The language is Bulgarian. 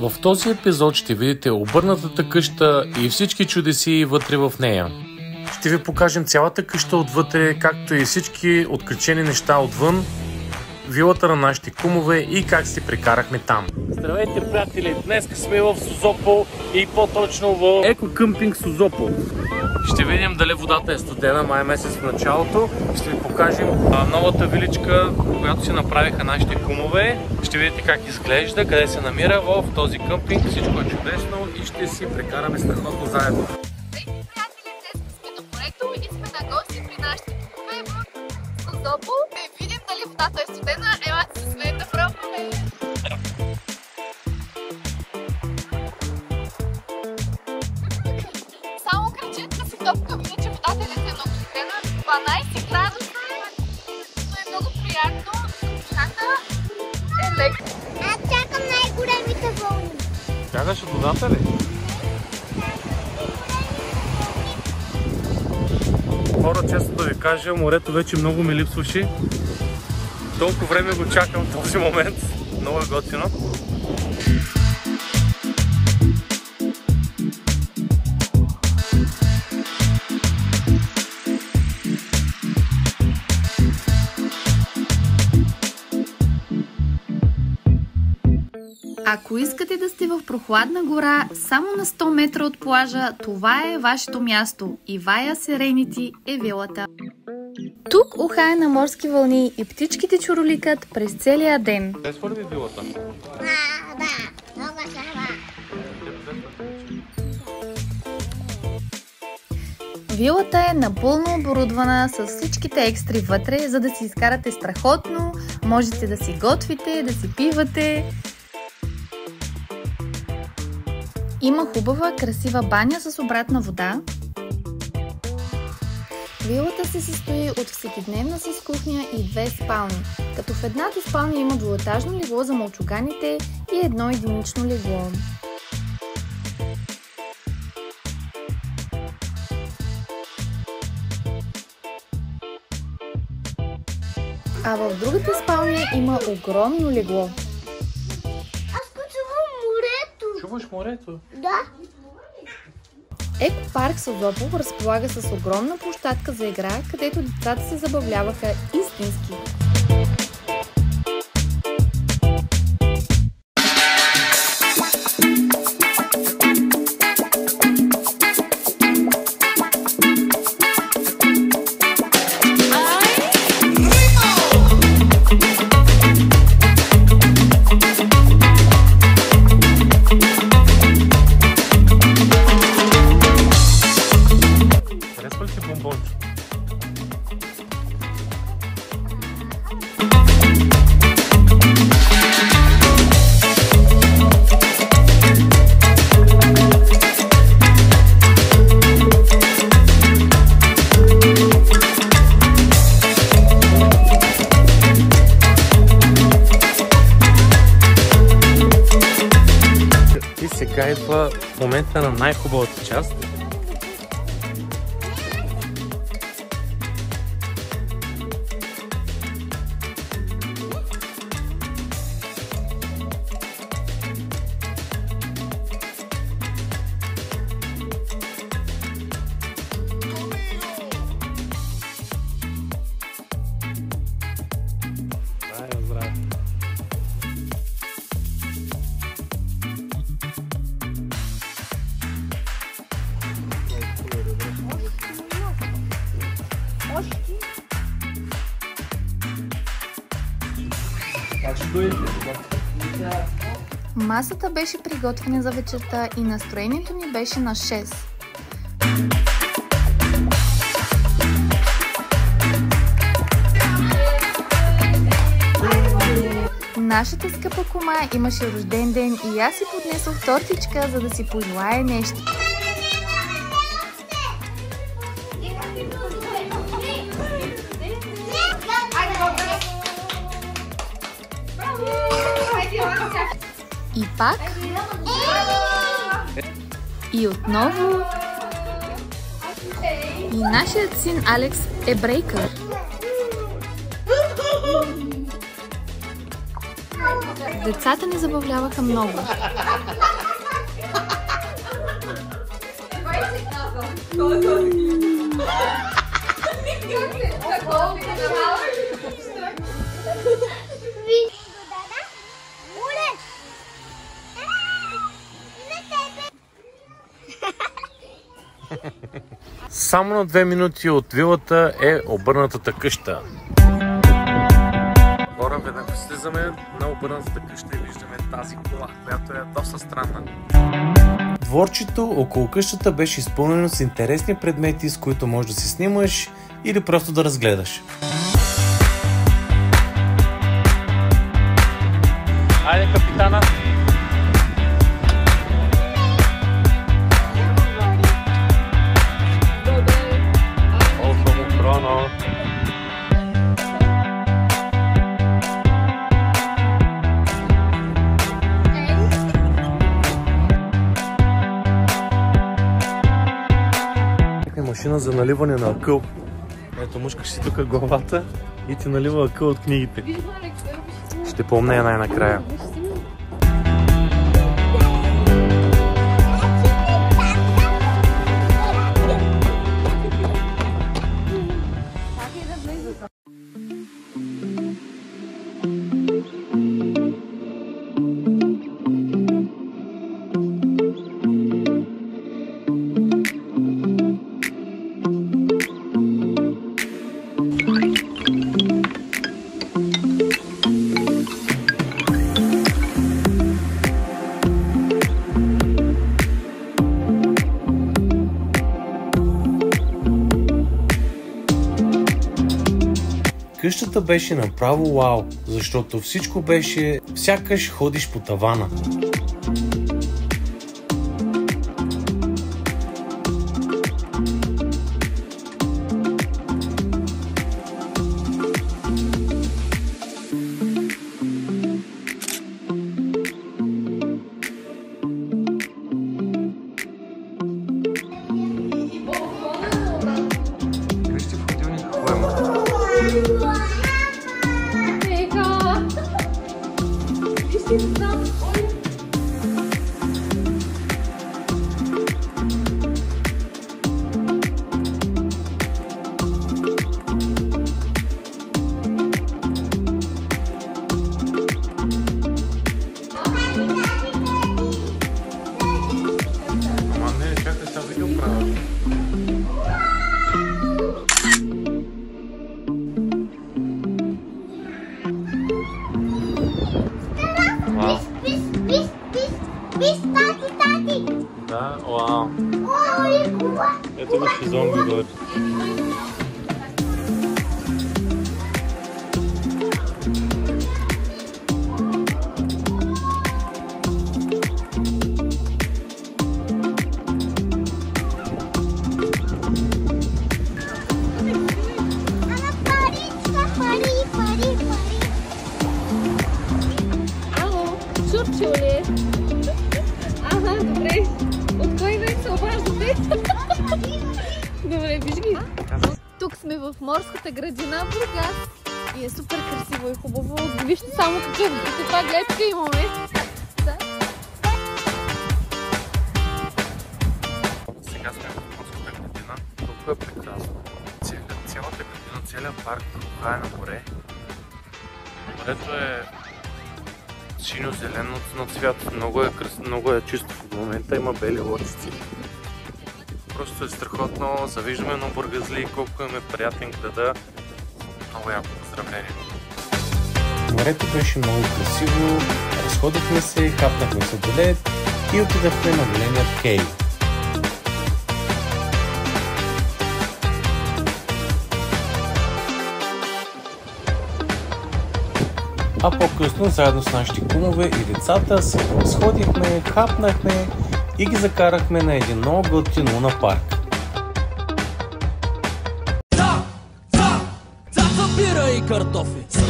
В този епизод ще видите обърнатата къща и всички чудеси вътре в нея. Ще ви покажем цялата къща отвътре, както и всички откачени неща отвън, вилата на нашите кумове и как си прекарахме там. Здравейте, приятели! Днес сме в Созопол и по-точно в Екокъмпинг Созопол. Ще видим дали водата е студена, май месец в началото. Ще ви покажем новата виличка, която си направиха нашите кумове. Ще видите как изглежда, къде се намира в този къмпинг. Всичко е чудесно и ще си прекараме страхотно заедно. Здравейте, приятели! Днес сме на морето и сме на гости при нашите кумове в Созопол. Да видим дали водата е студена. Елате се смеем да пробваме! Само кръчетка си топка, че водата не е много студена. 12 градуса, но е много приятно. Водата е лека. Аз чакам най-големите вълни. Чакаш от водата ли? Хора, често да ви кажа, морето вече много ми липсваше. Толкова време го чакам в този момент. Много е готино. Ако искате да сте в прохладна гора, само на 100 метра от плажа, това е вашето място. Ивая Серенити е вилата. Тук ухае на морски вълни и птичките чуроликат през целия ден. Къде свърви вилата? Вилата е напълно оборудвана с всичките екстри вътре, за да си изкарате страхотно. Можете да си готвите, да си пивате. Има хубава, красива баня с обратна вода. Вилата се състои от всекидневна с кухня и 2 спални, като в едната спалня има двуетажно легло за мълчуганите и едно единично легло. А в другата спалня има огромно легло. Чуваш морето? Да. Екопарк Созопол разполага с огромна площадка за игра, където децата се забавляваха истински. Сега идва в момента на най-хубавата част. Здраве! Масата беше приготвена за вечерта и настроението ни беше на 6. Нашата скъпа кума имаше рожден ден и аз си поднесох тортичка, за да си пожелая нещо. И пак. И отново. И нашият син Алекс е брейкър. Децата ни забавляваха много. Само на 2 минути от вилата е обърнатата къща. Хора, веднага слизаме на обърнатата къща и виждаме тази кола, която е доста странна. Дворчето около къщата беше изпълнено с интересни предмети, с които можеш да си снимаш или просто да разгледаш. Айде, капитана! Машина за наливане на акъл. Ето, мушкаш си тук главата и ти налива акъл от книгите. Ще помня най-накрая. Къщата беше направо вау, защото всичко беше сякаш ходиш по тавана. Вижте в ходилника какво има. Да, вау. Ето го шезлонги горе. Ало, чурчо ли? Ага, добре. От кой век се обаждате? Добре, виж ги. Тук сме в морската градина Бургас и е супер красиво и хубаво. Вижте само каква гледка имаме. Да. Сега сме в морската градина. Тук е прекрасно. Цялата градина, целият парк това е на море. Морето е синьо-зелено на цвят. Много е чисто в момента, има бели лодици. Просто е страхотно, завиждаме на бургазли, колко им е приятен града. Много яко поздравление. Морето беше много красиво, разходихме се, хапнахме сладолед и отидахме на големият кей. А по-късно, заедно с нашите кумове и децата, се разходихме, хапнахме и ги закарахме на един много готин луна парк. Бира и картофи!